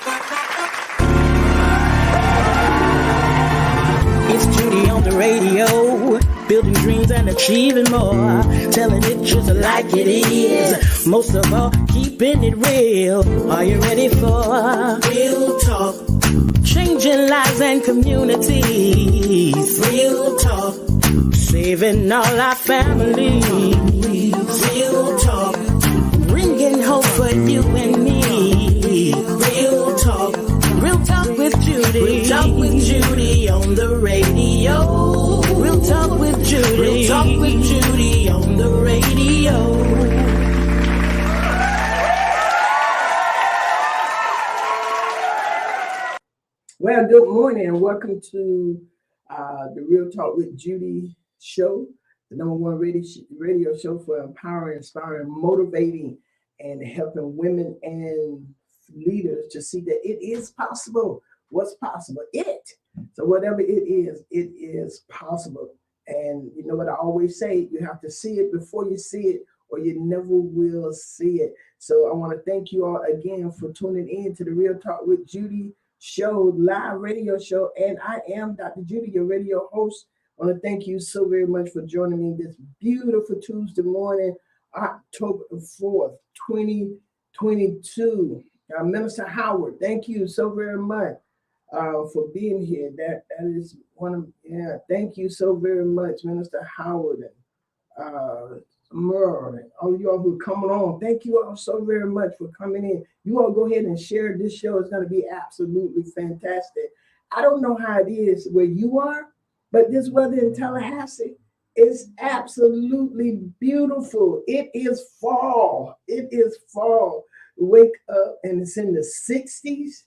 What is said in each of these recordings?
It's Judy on the radio, building dreams and achieving more, telling it just like it is. Most of all, keeping it real. Are you ready for real talk? Changing lives and communities. Real talk. Saving all our families. Real talk. Bringing hope for you and me. Real talk. Real talk with Judy. Real talk with Judy on the radio. Real talk with Judy. Real talk with Judy on the radio. Well, good morning and welcome to the Real Talk with Judy show, the #1 radio show for empowering, inspiring, motivating, and helping women and leaders to see that it is possible. What's possible? So whatever it is possible. And you know what I always say, you have to see it before you see it, or you never will see it. So I want to thank you all again for tuning in to the Real Talk with Judy show, live radio show. And I am Dr. Judy, your radio host. I want to thank you so very much for joining me this beautiful Tuesday morning, October 4th, 2022. Minister Howard, thank you so very much for being here. That is thank you so very much, Minister Howard and Merle, and all you all who are coming on. Thank you all so very much for coming in. You all go ahead and share this show. It's going to be absolutely fantastic. I don't know how it is where you are, but this weather in Tallahassee is absolutely beautiful. It is fall. It is fall. Wake up and it's in the 60s.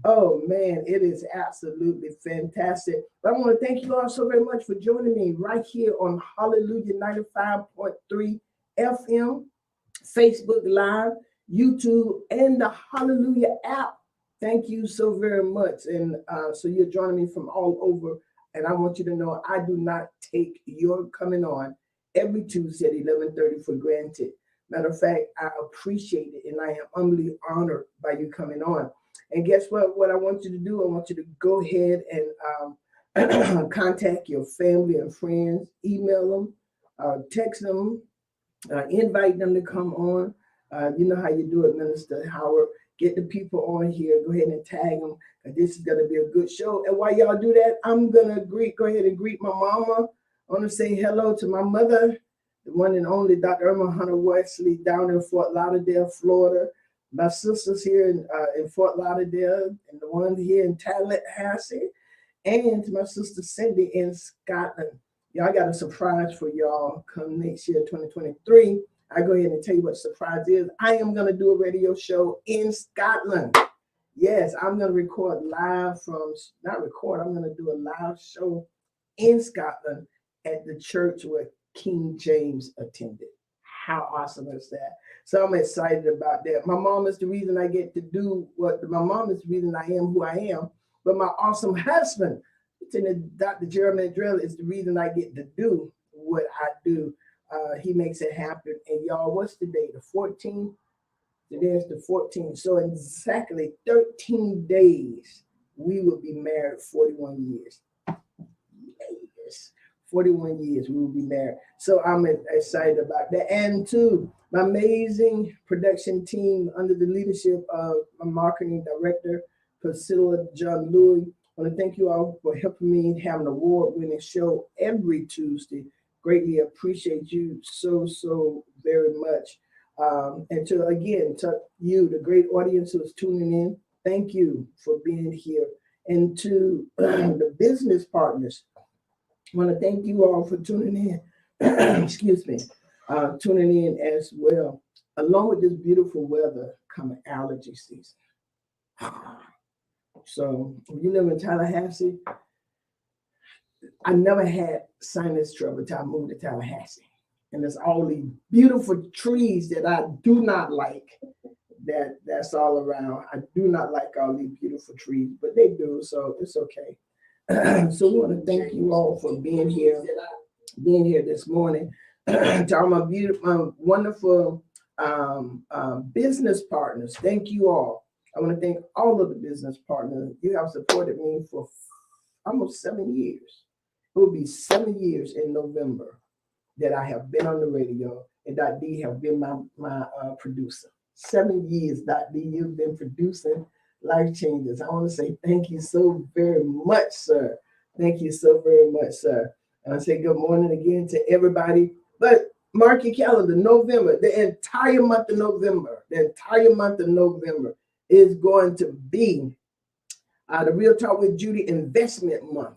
Oh man, it is absolutely fantastic. But I want to thank you all so very much for joining me right here on Hallelujah 95.3 FM, Facebook Live, YouTube, and the Hallelujah app. Thank you so very much. And so you're joining me from all over. And I want you to know I do not take your coming on every Tuesday at 11:30 for granted. Matter of fact, I appreciate it, and I am humbly honored by you coming on. And guess what? What I want you to do, I want you to go ahead and contact your family and friends, email them, text them, invite them to come on. You know how you do it, Minister Howard. Get the people on here. Go ahead and tag them. This is going to be a good show. And while y'all do that, I'm going to go ahead and greet my mama. I want to say hello to my mother, the one and only Dr. Irma Hunter Wesley down in Fort Lauderdale, Florida. My sisters here in Fort Lauderdale, and the one here in Tallahassee, and to my sister Cindy in Scotland. Y'all got a surprise for y'all come next year, 2023. I go ahead and tell you what the surprise is. I am going to do a radio show in Scotland. Yes, I'm going to record live I'm going to do a live show in Scotland at the church where King James attended. How awesome is that? So I'm excited about that. My mom is the reason I get to do my mom is the reason I am who I am. But my awesome husband, Dr. Jeremy Drell, is the reason I get to do what I do. He makes it happen. And y'all, what's the day? The 14th? Today is the 14th. So in exactly 13 days, we will be married 41 years. Yes. 41 years we will be married. So I'm excited about that. And to my amazing production team under the leadership of my marketing director, Priscilla John Louis. I want to thank you all for helping me have an award-winning show every Tuesday. Greatly appreciate you so very much. And to you, the great audience who is tuning in, thank you for being here. And to the business partners, I want to thank you all for tuning in. Excuse me, tuning in as well. Along with this beautiful weather, come allergy season. So if you live in Tallahassee, I never had sinus trouble until I moved to Tallahassee. And there's all these beautiful trees that I do not like. That's all around. I do not like all these beautiful trees, but they do, so it's okay. So we want to thank you all for being here this morning. To all my beautiful, wonderful business partners, thank you all. I want to thank all of the business partners. You have supported me for almost 7 years. It will be 7 years in November that I have been on the radio, and Dot D have been my producer. 7 years, Dot D, you've been producing Life Changes. I want to say thank you so very much, sir. Thank you so very much, sir. And I say good morning again to everybody. But mark your calendar, November, the entire month of November, is going to be the Real Talk with Judy Investment Month.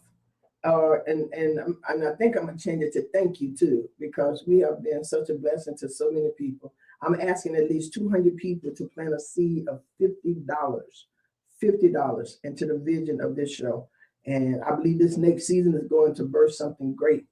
And I think I'm gonna change it to thank you too, because we have been such a blessing to so many people. I'm asking at least 200 people to plant a seed of $50 into the vision of this show. And I believe this next season is going to birth something great.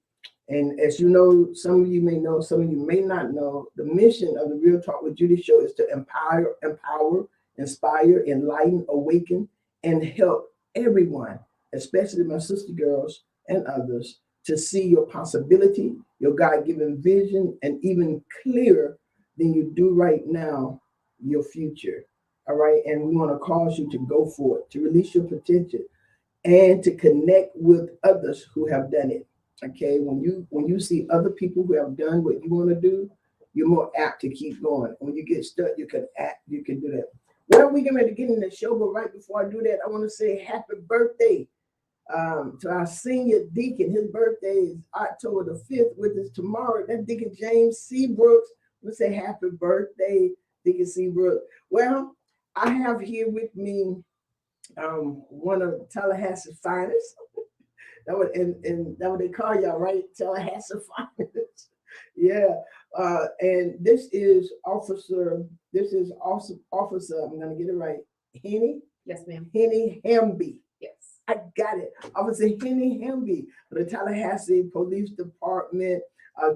And as you know, some of you may know, some of you may not know, the mission of the Real Talk with Judy show is to empower, inspire, enlighten, awaken, and help everyone, especially my sister girls and others, to see your possibility, your God-given vision, and even clearer than you do right now, your future. All right. And we want to cause you to go for it, to release your potential, and to connect with others who have done it. Okay. When you see other people who have done what you want to do, you're more apt to keep going. When you get stuck, you can do that. Well, we get ready to get in the show, but right before I do that, I want to say happy birthday to our senior deacon. His birthday is October the 5th, which is tomorrow. That's Deacon James C. Brooks. Let's say happy birthday, Deacon C. Brooks. Well, I have here with me one of Tallahassee's finest. That what they call y'all, right? Tallahassee finest. Yeah. And this is Officer, I'm gonna get it right. Henny? Yes, ma'am. Henny Hamby. Yes. I got it. Officer Henny Hamby of the Tallahassee Police Department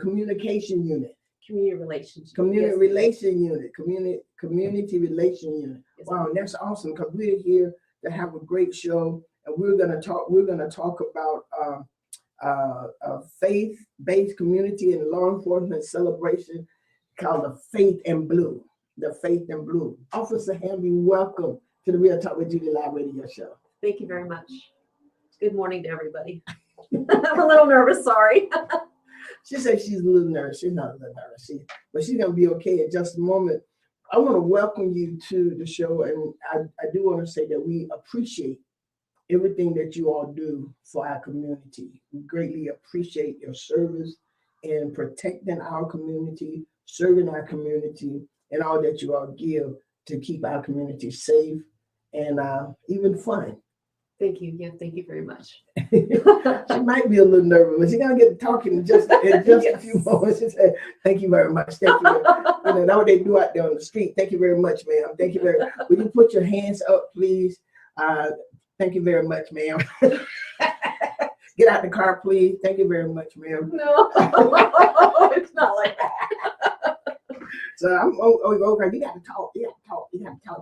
Communication Unit. Community relations. Community relation unit. Community relation unit. Yes, wow, and that's awesome, because we're here to have a great show, and we're gonna talk about a faith-based community and law enforcement celebration called the Faith and Blue. The Faith and Blue. Officer Hamby, welcome to the Real Talk with Judy live radio show. Thank you very much. Good morning to everybody. I'm a little nervous, sorry. She said she's a little nervous. She's not a little nervous, but she's gonna be okay in just a moment. I want to welcome you to the show, and I do want to say that we appreciate everything that you all do for our community. We greatly appreciate your service in protecting our community, serving our community, and all that you all give to keep our community safe and even fun. Thank you. Yeah, thank you very much. She might be a little nervous, but she's gonna get talking in just yes. A few moments. She said, "Thank you very much. Thank you." That's what they do out there on the street. Thank you very much, ma'am. Thank you very much. Would you put your hands up, please? Thank you very much, ma'am. Get out the car, please. Thank you very much, ma'am. No, it's not like that. So I'm okay. You got to talk. You got to talk.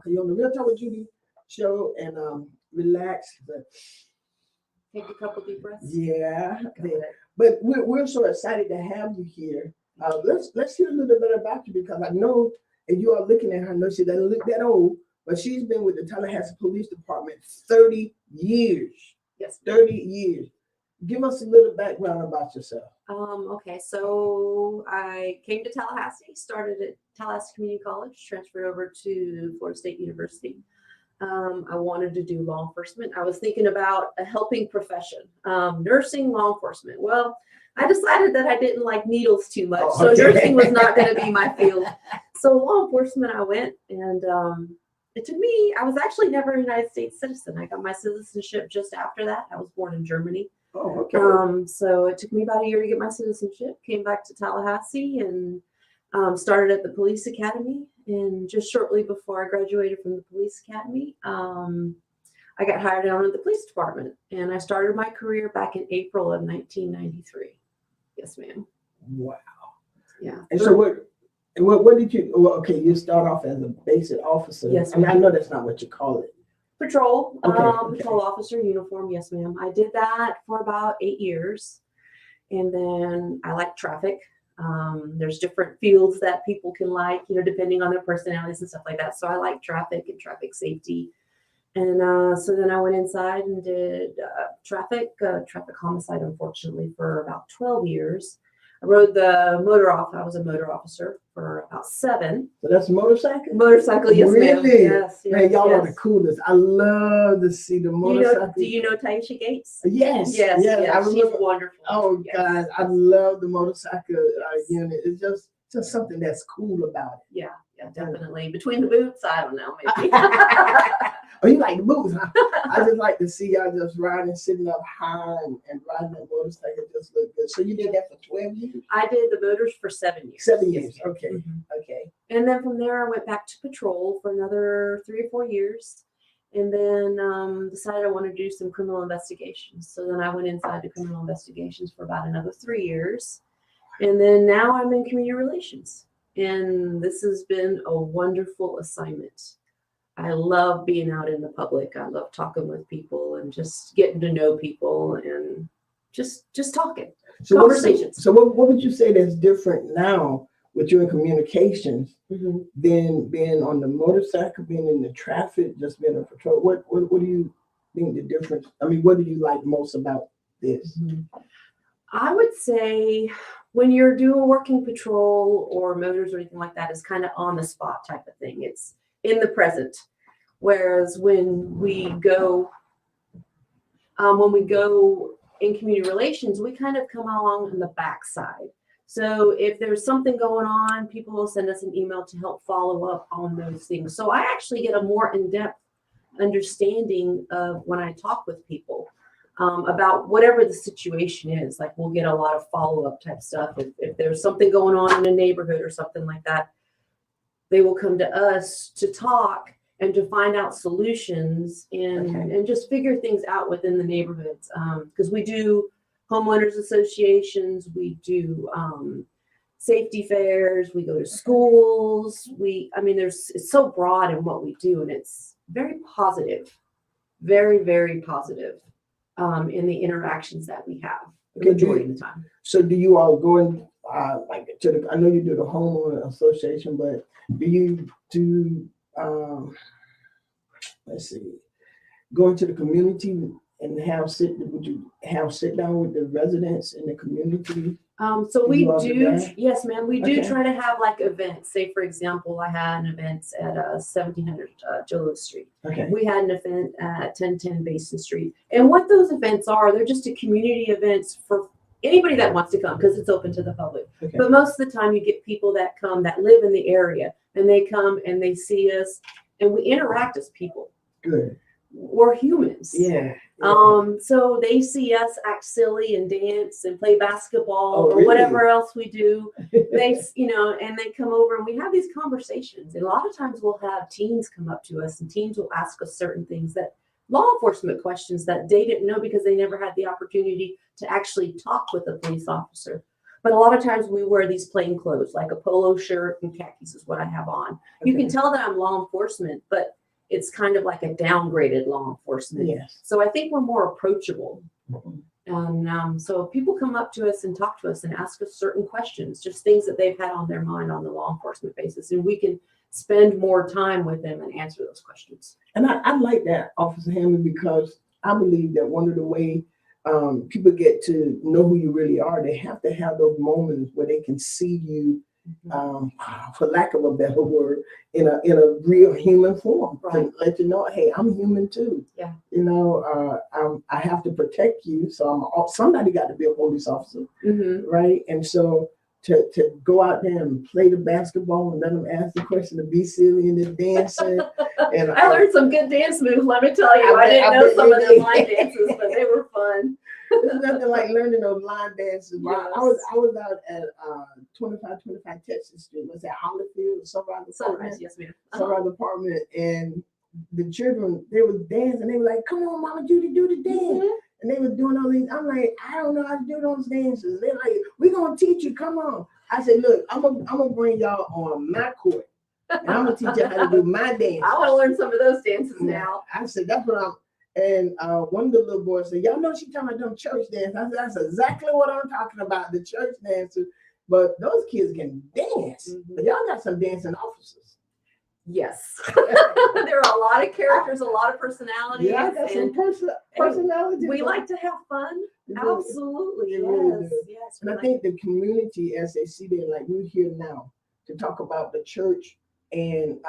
Because you're on the Real Talk with Judy show, and relax. But take a couple deep breaths. Yeah. But we're so excited to have you here. Let's hear a little bit about you, because I know, and you are looking at her. I know she doesn't look that old, but she's been with the Tallahassee Police Department 30 years. Yes. 30 years. Give us a little background about yourself. Okay, so I came to Tallahassee, started at Tallahassee Community College, transferred over to Florida State University. I wanted to do law enforcement. I was thinking about a helping profession, nursing, law enforcement. Well, I decided that I didn't like needles too much, so nursing was not going to be my field. So law enforcement, I went, and it took me, I was actually never a United States citizen. I got my citizenship just after that. I was born in Germany. Oh, okay. So it took me about a year to get my citizenship, came back to Tallahassee, and started at the police academy. And just shortly before I graduated from the police academy, I got hired on at the police department, and I started my career back in April of 1993. Yes, ma'am. Wow. Yeah. And so what did you, well, okay, you start off as a basic officer. Yes, I mean, I know that's not what you call it. Patrol, Okay. patrol officer uniform. Yes, ma'am. I did that for about 8 years. And then I liked traffic. There's different fields that people can like, depending on their personalities and stuff like that. So I like traffic and traffic safety. And so then I went inside and did traffic homicide, unfortunately, for about 12 years. I rode the motor off. I was a motor officer for about 7. So that's a motorcycle? Motorcycle, yes, ma'am. Really? Yes, Man, y'all are the coolest. I love to see the motorcycle. Do you know Taisha Gates? Yes. Yes. I remember. She's wonderful. Oh, yes. God. I love the motorcycle unit. It's just something that's cool about it. Yeah, definitely. Between the boots, I don't know, maybe. Oh, you like the boots, huh? I just like to see y'all just riding, sitting up high and riding that motorcycle just look good. So you did that for 12 years? I did the motors for 7 years. 7 years, okay. Mm-hmm. Okay. And then from there, I went back to patrol for another 3 or 4 years. And then decided I wanted to do some criminal investigations. So then I went inside to criminal investigations for about another 3 years. And then now I'm in community relations. And this has been a wonderful assignment. I love being out in the public. I love talking with people and just getting to know people and just talking. So conversations. What would you say that's different now with you in communications than being on the motorcycle, being in the traffic, just being on patrol? What do you think the difference? I mean, what do you like most about this? I would say when you're doing working patrol or motors or anything like that, it's kind of on the spot type of thing. It's in the present. Whereas when we go in community relations, we kind of come along on the backside. So if there's something going on, people will send us an email to help follow up on those things. So I actually get a more in-depth understanding of when I talk with people about whatever the situation is. Like we'll get a lot of follow-up type stuff. If there's something going on in a neighborhood or something like that, they will come to us to talk and to find out solutions and just figure things out within the neighborhoods. Because we do homeowners associations, we do safety fairs, we go to schools. It's so broad in what we do, and it's very positive, very, very positive in the interactions that we have the majority of the time. So do you all go in, I know you do the homeowner association, but do you do, go into the community and would you have sit down with the residents in the community? So we do, yes, ma'am. We do try to have like events. Say, for example, I had an event at 1700 Jolo Street. Okay. We had an event at 1010 Basin Street. And what those events are, they're just a community events for anybody that wants to come because it's open to the public. Okay. But most of the time you get people that come that live in the area and they come and they see us and we interact as people. Good. We're humans. Yeah. So they see us act silly and dance and play basketball or whatever else we do. They, and they come over and we have these conversations. And a lot of times we'll have teens come up to us and teens will ask us certain things that law enforcement questions that they didn't know because they never had the opportunity to actually talk with a police officer. But a lot of times we wear these plain clothes, like a polo shirt and khakis is what I have on. Okay. You can tell that I'm law enforcement, but it's kind of like a downgraded law enforcement. Yes. So I think we're more approachable. And so people come up to us and talk to us and ask us certain questions, just things that they've had on their mind on the law enforcement basis. And we can spend more time with them and answer those questions. And I like that, Officer Hamby, because I believe that one of the ways people get to know who you really are, they have to have those moments where they can see you, for lack of a better word, in a real human form. Right. To let you know, hey, I'm human too. Yeah. I have to protect you, so somebody got to be a police officer, right? And so to go out there and play the basketball and let them ask the question, to be silly and to dancing. And I learned some good dance moves. Let me tell you, I didn't know some of the line dances, but they were fun. There's nothing like learning those line dances. Yes. I was out at 2525 Texas Street. Was that Hollyfield? Sunrise, yes, ma'am. Sunrise apartment, and the children, they was dancing. They were like, "Come on, Mama Judy, do the dance." And they were doing all these. I'm like, I don't know how to do those dances. They're like, "We're gonna teach you. Come on." I said, "Look, I'm gonna bring y'all on my court, and I'm gonna teach you how to do my dance." I want to learn some of those dances now. I said, "That's what I'm." And one of the little boys said, "Y'all know she talking about them church dances." I said, "That's exactly what I'm talking about, the church dances." but those kids can dance. Mhm. But y'all got some dancing officers. Yes. There are a lot of characters, a lot of personalities. Yeah, I got some and personality. we like to have fun. Absolutely. They really Yes. do. Yes. And we I like think the community, as they see it, like we're here now to talk about the church. And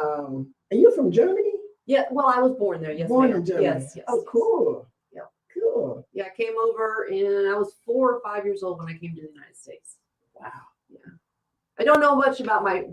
you're from Germany? Yeah, well, I was born there. Yes, Born ma'am. in Germany. Yes, yes. Oh, yes. cool. Yeah. Cool. Yeah, I came over and I was 4 or 5 years old when I came to the United States. Wow. Yeah. I don't know much about my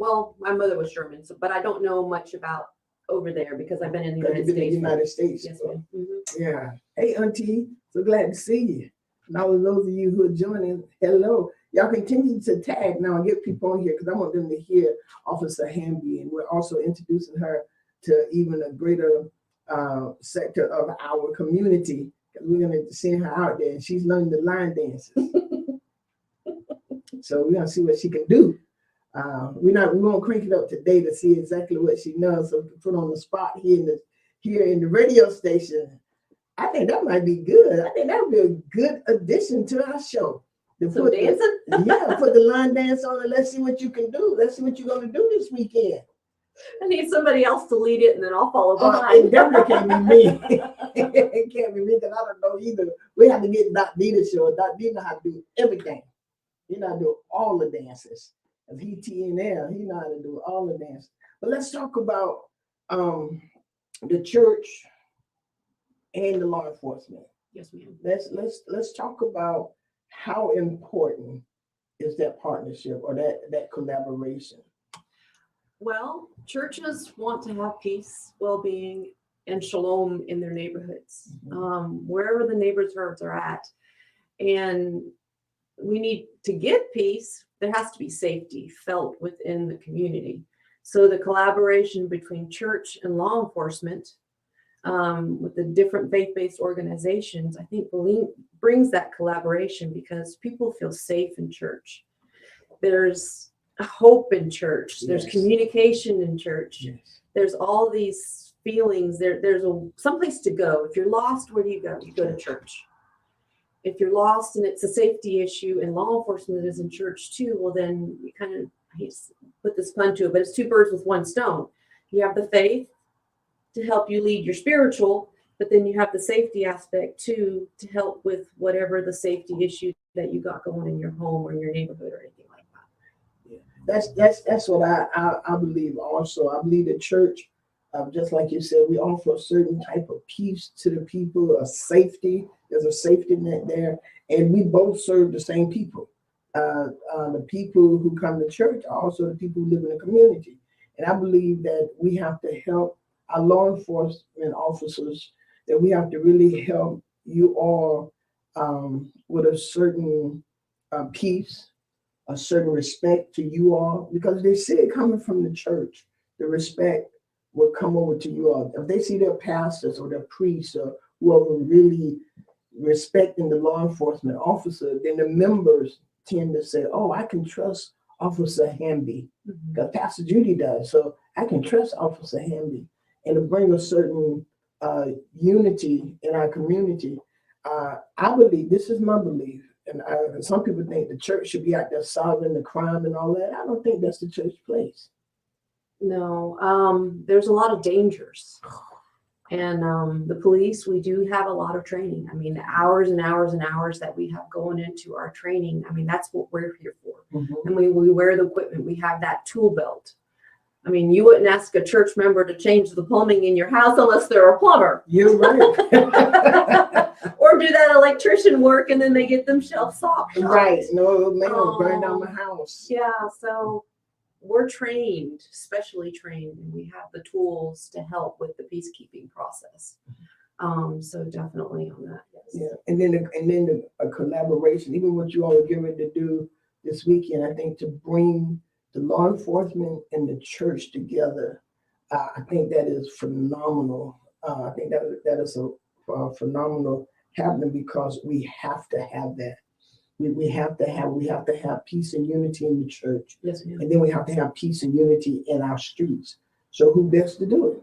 mother was German, but I don't know much about over there because I've been in the Because United you've been in the States. United States. Yes, ma'am. Mhm. Yeah. Hey, Auntie. So glad to see you. And all of those of you who are joining, hello. Y'all continue to tag now and get people on here because I want them to hear Officer Hamby. And we're also introducing her to even a greater sector of our community. We're going to send her out there and she's learning the line dances. So we're going to see what she can do. We won't crank it up today to see exactly what she knows. So we can put on the spot here in the radio station. I think that might be good. I think that would be a good addition to our show. So dancing? Put the line dance on and let's see what you can do. Let's see what you're going to do this weekend. I need somebody else to lead it and then I'll follow It behind. definitely can't be me. It can't be me because I don't know either. We have to get Doc D to show. Doc D know how to do everything. He know how to do all the dances. If he TNL, he know how to do all the dances. But let's talk about the church and the law enforcement. Yes, ma'am. Let's talk about how important is that partnership or that collaboration. Well, churches want to have peace, well-being, and shalom in their neighborhoods, wherever the neighborhoods are at. And we need to get peace. There has to be safety felt within the community. So the collaboration between church and law enforcement with the different faith-based organizations, I think brings that collaboration because people feel safe in church. There's hope in church. There's communication in church. Yes. There's all these feelings. There's someplace to go. If you're lost, where do you go? You go to church. If you're lost and it's a safety issue and law enforcement is in church too, well, then you kind of, I hate to put this pun to it, but it's 2 birds with 1 stone. You have the faith to help you lead your spiritual, but then you have the safety aspect too to help with whatever the safety issue that you got going in your home or your neighborhood or anything like that. That's what I believe also. I believe the church, just like you said, we offer a certain type of peace to the people, a safety. There's a safety net there. And we both serve the same people. The people who come to church are also the people who live in the community. And I believe that we have to help our law enforcement officers, that we have to really help you all with a certain peace, a certain respect to you all, because they see it coming from the church. The respect will come over to you all. If they see their pastors or their priests or whoever really respecting the law enforcement officer, then the members tend to say, oh, I can trust Officer Hamby, because Pastor Judy does. So I can trust Officer Hamby. And to bring a certain unity in our community, I believe, this is my belief, and some people think the church should be out there solving the crime and all that. I don't think that's the church place. No, there's a lot of dangers. And the police, we do have a lot of training. I mean, the hours and hours and hours that we have going into our training, I mean, that's what we're here for. And we wear the equipment. We have that tool belt. I mean, you wouldn't ask a church member to change the plumbing in your house unless they're a plumber. You're right. Or do that electrician work and then they get themselves soft. Right. No, man, burn down my house. Yeah, so we're trained, specially trained, and we have the tools to help with the peacekeeping process. So definitely on that, yes. Yeah, and then a collaboration, even what you all are getting ready to do this weekend, I think to bring the law enforcement and the church together, I think that is phenomenal. I think that is a phenomenal happening because we have to have that. We have to have peace and unity in the church. Yes, ma'am. And then we have to have peace and unity in our streets. So who best to do it?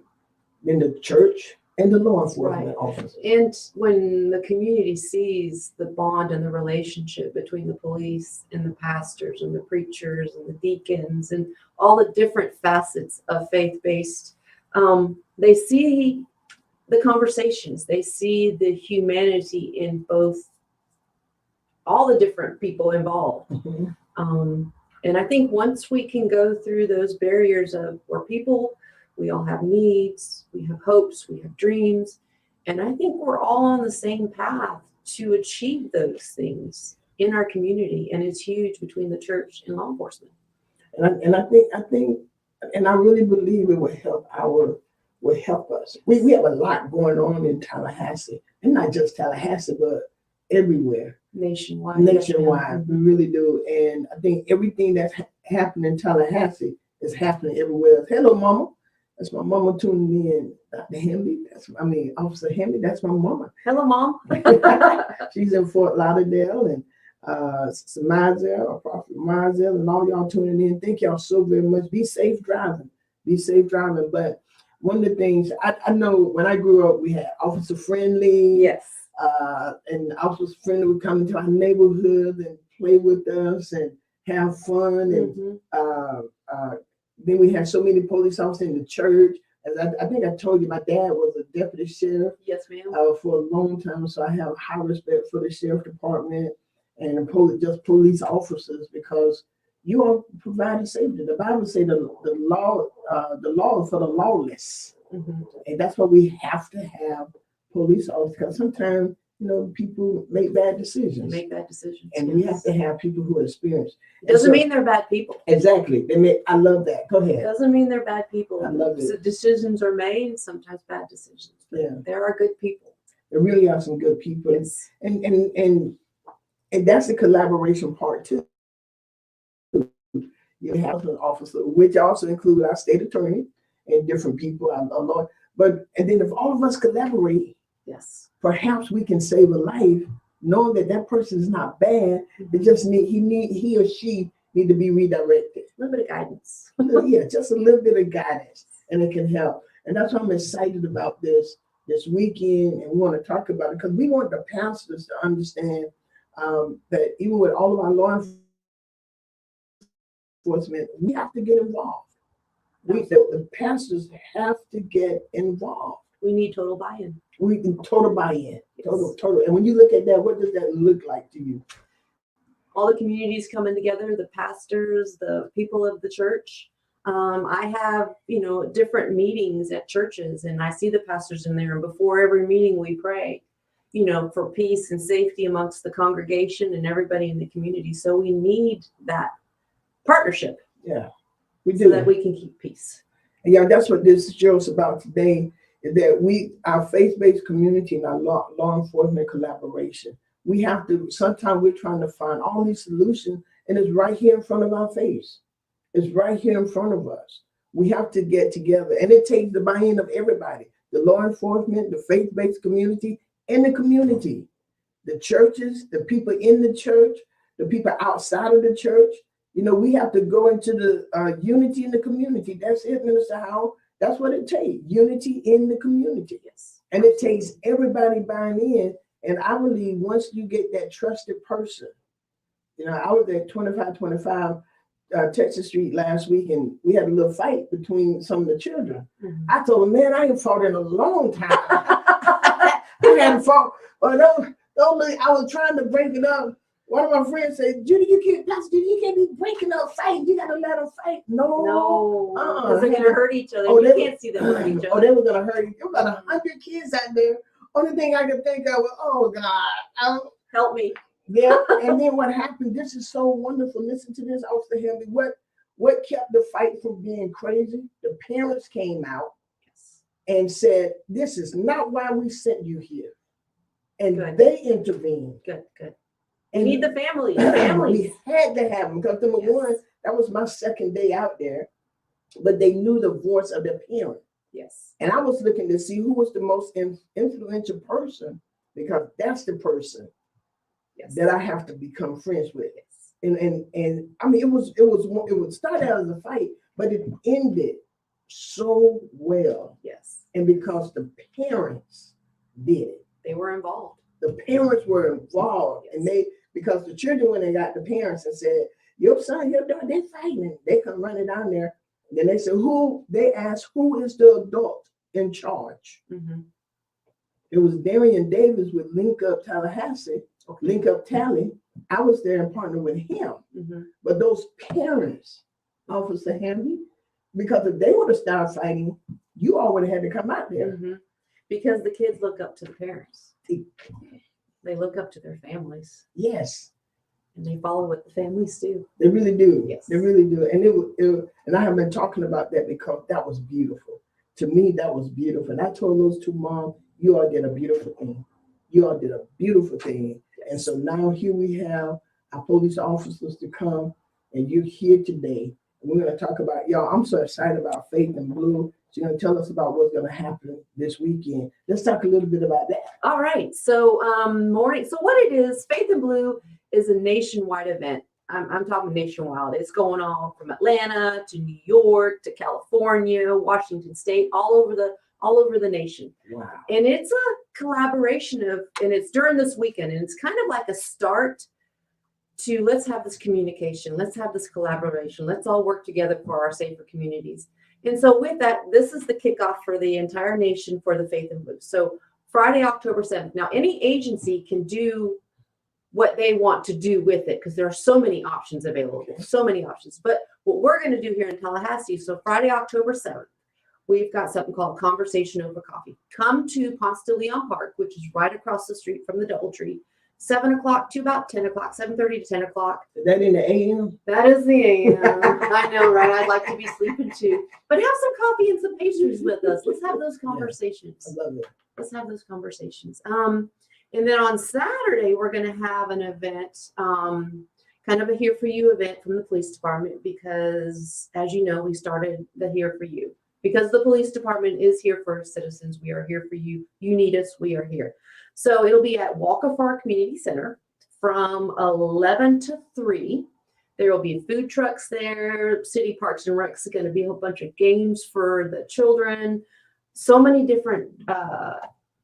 Then the church And the law enforcement Right. officers. And when the community sees the bond and the relationship between the police and the pastors and the preachers and the deacons and all the different facets of faith-based, they see the conversations, they see the humanity in both, all the different people involved. And I think once we can go through those barriers of where people, we all have needs, we have hopes, we have dreams, and I think we're all on the same path to achieve those things in our community, and it's huge between the church and law enforcement. And I think, and I really believe it will help us. We have a lot going on in Tallahassee, and not just Tallahassee, but everywhere. Nationwide. Nationwide, we really do. And I think everything that's happening in Tallahassee is happening everywhere else. Hello, Mama. That's my mama tuning in. Dr. Hamby, Officer Hamby, that's my mama. Hello, Mom. She's in Fort Lauderdale, and Mazel, Prophet Mazel, and all y'all tuning in. Thank y'all so very much. Be safe driving. Be safe driving. But one of the things I know, when I grew up, we had Officer Friendly. Yes. And Officer Friendly would come into our neighborhood and play with us and have fun. And then we had so many police officers in the church. As I think I told you, my dad was a deputy sheriff. Yes, ma'am. For a long time, so I have high respect for the sheriff department and just police officers, because you all provide safety. The Bible says the law is for the lawless, and that's why we have to have police officers. Because sometimes people make bad decisions. And we have to have people who are experienced. Doesn't mean they're bad people. Exactly. I love that. Go ahead. Doesn't mean they're bad people. I love it. So decisions are made, sometimes bad decisions. But Yeah. there are good people. There really are some good people. Yes. And that's the collaboration part too. You have an officer, which also include our state attorney and different people, our Lord. And then if all of us collaborate, yes, perhaps we can save a life, knowing that person is not bad. It just he or she need to be redirected. A little bit of guidance. Yeah, just a little bit of guidance, and it can help. And that's why I'm excited about this weekend, and we want to talk about it, because we want the pastors to understand that even with all of our law enforcement, we have to get involved. The pastors have to get involved. We need total buy-in. We need total buy-in. Yes. Total. And when you look at that, what does that look like to you? All the communities coming together, the pastors, the people of the church. I have, different meetings at churches, and I see the pastors in there. And before every meeting, we pray, for peace and safety amongst the congregation and everybody in the community. So we need that partnership. Yeah, we do. So that we can keep peace. And yeah, that's what this show is about today. Is that our faith-based community and our law enforcement collaboration. We have to. Sometimes we're trying to find all these solutions, and it's right here in front of our face. It's right here in front of us. We have to get together, and it takes the buy-in of everybody: the law enforcement, the faith-based community, and the community, the churches, the people in the church, the people outside of the church. We have to go into the unity in the community. That's it, Minister Howell. That's what it takes: unity in the community. Yes, and it takes everybody buying in. And I believe once you get that trusted person, I was at 2525 Texas Street last week, and we had a little fight between some of the children. I told them, man, I ain't fought in a long time. I hadn't fought, but I was trying to break it up. One of my friends said, Judy, Pastor Judy, you can't be breaking up fights. You got to let them fight. No. Because they're going to hurt each other. You can't see them hurt each other. They were going to hurt each other. There were about 100 kids out there. Only thing I could think of was, oh, God. Help me. Yeah, and then what happened, this is so wonderful. Listen to this, Officer Hamby. What kept the fight from being crazy? The parents came out and said, this is not why we sent you here. And they intervened. Good. And we need the families. We had to have them, because number one, that was my second day out there, but they knew the voice of the parent. Yes. And I was looking to see who was the most influential person, because that's the person that I have to become friends with. And I mean, it would start out as a fight, but it ended so well. Yes. and because the parents did it. They were involved. The parents were involved, and because the children went and got the parents and said, your son, your daughter, they're fighting. They come running down there. Then they said, they asked, who is the adult in charge? Mm-hmm. It was Darian Davis with Link Up Tallahassee, Link Up Tally. I was there and partnered with him. Mm-hmm. But those parents, Officer Hamby, because if they would have started fighting, you all would have had to come out there. Mm-hmm. Because the kids look up to the parents. They look up to their families. Yes. And they follow what the families do. They really do. Yes. They really do. And and I have been talking about that because that was beautiful. To me, that was beautiful. And I told those two moms, you all did a beautiful thing. You all did a beautiful thing. Yes. And so now here we have our police officers to come, and you're here today. And we're going to talk about, y'all, I'm so excited about Faith in Blue. She's going to tell us about what's going to happen this weekend. Let's talk a little bit about that. All right. So So what it is, Faith in Blue is a nationwide event. I'm talking nationwide. It's going on from Atlanta to New York to California, Washington State, all over the nation. Wow. And it's a collaboration and it's during this weekend, and it's kind of like a start to let's have this communication, let's have this collaboration, let's all work together for our safer communities. And so with that, this is the kickoff for the entire nation for the Faith in Blue. So Friday, October 7th. Now, any agency can do what they want to do with it because there are so many options available, so many options. But what we're going to do here in Tallahassee, so Friday, October 7th, we've got something called Conversation Over Coffee. Come to Ponce de Leon Park, which is right across the street from the DoubleTree, 7 o'clock to about 10 o'clock, 7:30 to 10 o'clock. Is that in the AM? That is the AM. I know, right? I'd like to be sleeping too. But have some coffee and some pastries with us. Let's have those conversations. I love it. Let's have those conversations. And then on Saturday, we're going to have an event, kind of a Here For You event from the police department because, as you know, we started the Here For You. Because the police department is here for citizens. We are here for you. You need us. We are here. So it'll be at Walker Farr Community Center from 11 to 3. There will be food trucks there. City Parks and Recs is going to be a whole bunch of games for the children. So many different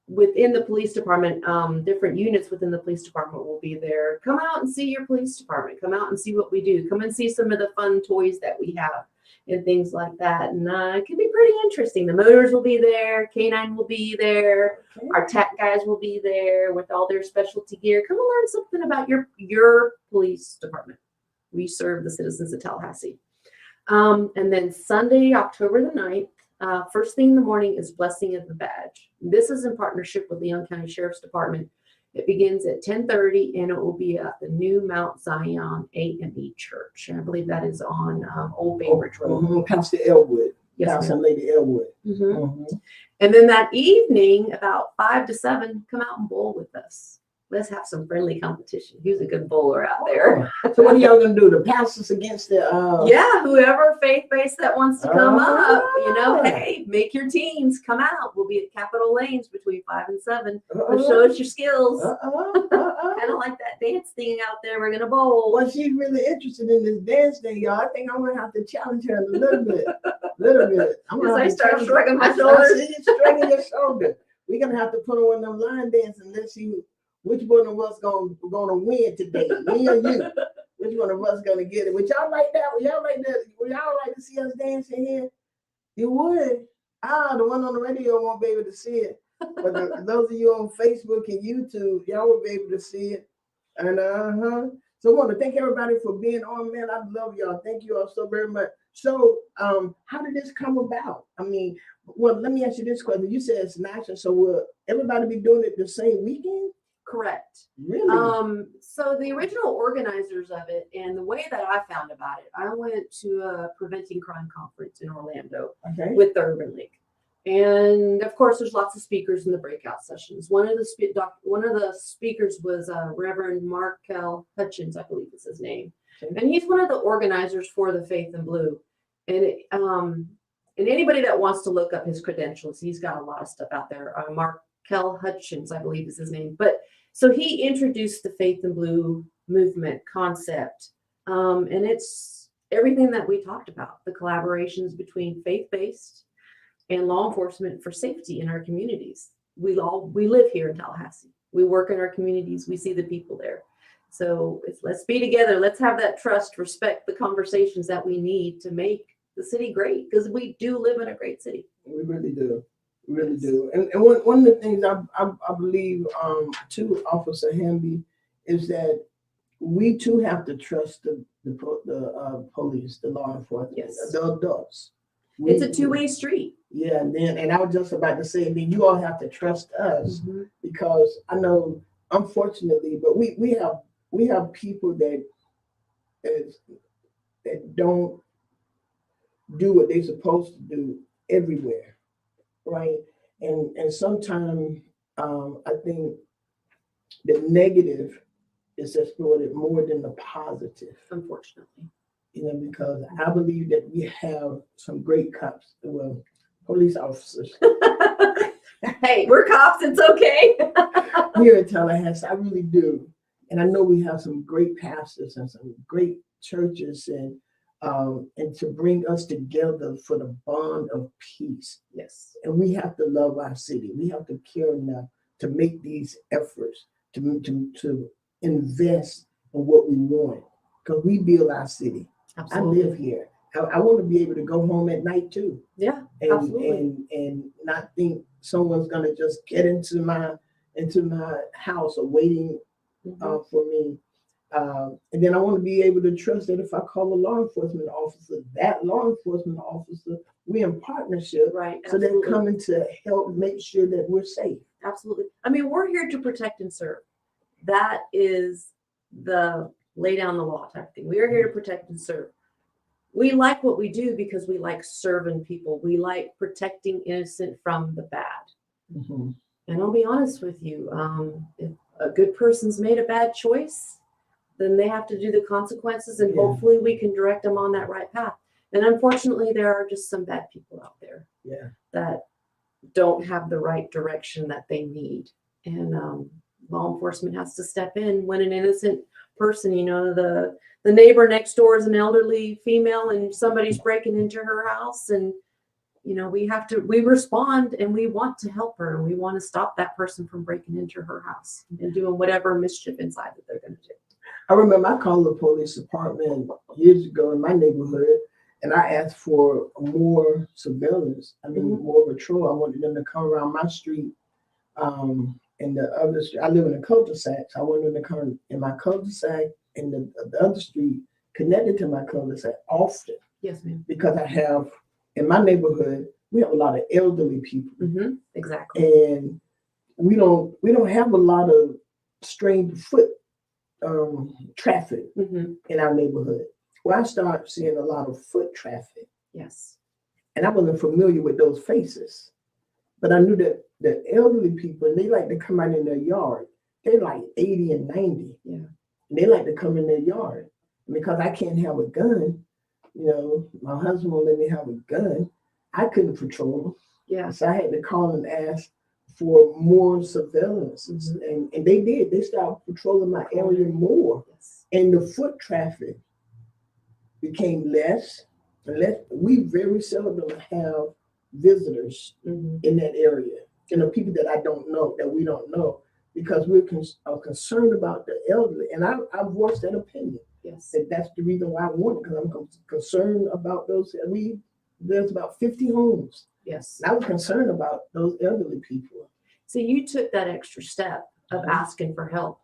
within the police department, different units within the police department will be there. Come out and see your police department. Come out and see what we do. Come and see some of the fun toys that we have and things like that. And it can be pretty interesting. The motors will be there. K9 will be there. Okay. Our TAC guys will be there with all their specialty gear. Come and learn something about your police department. We serve the citizens of Tallahassee. And then Sunday, October the 9th, first thing in the morning is Blessing of the Badge. This is in partnership with Leon County Sheriff's Department. It begins at 10:30 and it will be at the new Mount Zion AME Church. And I believe that is on Old Bay Ridge Road. Pastor Elwood. Yes, Pastor Lady Elwood. Mm-hmm. Mm-hmm. And then that evening, about 5 to 7, come out and bowl with us. Let's have some friendly competition. Who's a good bowler out there? So what are y'all gonna do? The pastors against the Yeah, whoever faith-based that wants to come up, hey, make your teams come out. We'll be at Capitol Lanes between 5 and 7. Show us your skills. Kind of like that dance thing out there. We're gonna bowl. Well, she's really interested in this dance thing, y'all. I think I'm gonna have to challenge her a little bit. I'm gonna I start shrugging my shoulders. I see you shrugging your shoulder. We're gonna have to put on one of them line dances and let's see which one of us gonna win today, me or you? Which one of us gonna get it? Would y'all like that? Would y'all like that? Would y'all like to see us dancing here? You would. The one on the radio won't be able to see it, but those of you on Facebook and YouTube, y'all will be able to see it. And so I want to thank everybody for being on, man. I love y'all. Thank you all so very much. So, how did this come about? I mean, well, let me ask you this question. You said it's national, so will everybody be doing it the same weekend? Correct. Really? So the original organizers of it and the way that I found about it, I went to a Preventing Crime conference in Orlando with the Urban League. And of course, there's lots of speakers in the breakout sessions. One of the speakers was Reverend Markel Hutchins, I believe is his name. Okay. And he's one of the organizers for the Faith in Blue. And anybody that wants to look up his credentials, he's got a lot of stuff out there. Markel Hutchins, I believe is his name. But so he introduced the Faith in Blue movement concept. And it's everything that we talked about, the collaborations between faith-based and law enforcement for safety in our communities. We live here in Tallahassee. We work in our communities. We see the people there. So let's be together. Let's have that trust, respect the conversations that we need to make the city great, because we do live in a great city. We really do. We really do. And one of the things I believe to Officer Hamby is that we too have to trust the police, the law enforcement, Yes. the adults. It's a two-way street. Yeah, and I was just about to say, then you all have to trust us, Mm-hmm. because I know, unfortunately, but we have people that don't do what they're supposed to do everywhere, right? And sometimes I think the negative is exploited more than the positive, Unfortunately. because I believe that we have some great cops, well, police officers Hey, we're cops. It's okay. here in Tallahassee. I really do. And I know we have some great pastors and some great churches, and to bring us together for the bond of peace. Yes. And we have to love our city. We have to care enough to make these efforts to invest in what we want, because we build our city. Absolutely. I live here. I want to be able to go home at night too, Yeah, and absolutely. and not think someone's gonna just get into my house or waiting Mhm. for me. And then I want to be able to trust that if I call a law enforcement officer, that law enforcement officer, we're in partnership. Right. So they're Absolutely. coming to help make sure that we're safe. Absolutely. I mean, we're here to protect and serve. That is the lay down the law type thing. We are here to protect and serve. We like what we do because we like serving people. We like protecting innocent from the bad. Mhm. And I'll be honest with you, if a good person's made a bad choice, then they have to do the consequences, and Yeah. hopefully we can direct them on that right path. And unfortunately, there are just some bad people out there Yeah. that don't have the right direction that they need. And law enforcement has to step in when an innocent person, the neighbor next door is an elderly female and somebody's breaking into her house, and we respond and we want to help her, and we want to stop that person from breaking into her house and doing whatever mischief inside that they're going to do. I remember I called the police department years ago in my neighborhood, and I asked for more surveillance. I mean, more patrol. I wanted them to come around my street. And the other street, I live in a cul-de-sac, so I wanted them to come in my cul-de-sac and the other street connected to my cul-de-sac often, Yes, ma'am. because I have, in my neighborhood, we have a lot of elderly people, Mm-hmm. Exactly. and we don't have a lot of strange foot traffic Mm-hmm. in our neighborhood. Well, I started seeing a lot of foot traffic, Yes. and I wasn't familiar with those faces, but I knew that the elderly people, they like to come out in their yard. They're like 80 and 90. Yeah. And they like to come in their yard. And because I can't have a gun, my husband won't let me have a gun, I couldn't patrol them. Yeah. So I had to call and ask for more surveillance. And they did. They started patrolling my area more. Yes. And the foot traffic became less and less. We very seldom have visitors Mm-hmm. in that area. People that I don't know, that we don't know, because we're concerned about the elderly. And I voiced that opinion. Yes. That's the reason why I want it, because I'm concerned about those. There's about 50 homes. Yes. And I was concerned about those elderly people. So you took that extra step of asking for help.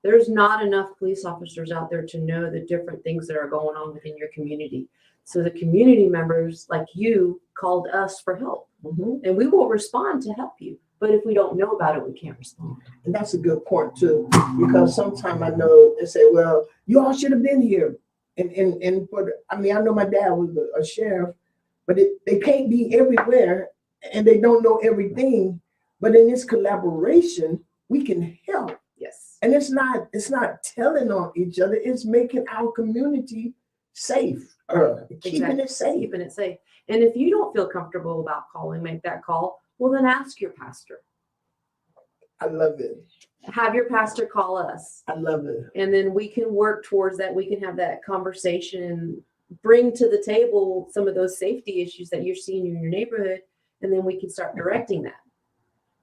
There's not enough police officers out there to know the different things that are going on within your community. So the community members like you called us for help, and we will respond to help you. But if we don't know about it, we can't respond. And that's a good point too, because sometimes I know they say, well, you all should have been here. I know my dad was a sheriff, but they can't be everywhere and they don't know everything. But in this collaboration, we can help. Yes. And it's not telling on each other, it's making our community safe. Keeping it safe. Keeping it safe. And if you don't feel comfortable about calling, make that call, well, then ask your pastor. I love it. Have your pastor call us. I love it. And then we can work towards that. We can have that conversation and bring to the table some of those safety issues that you're seeing in your neighborhood. and then we can start directing that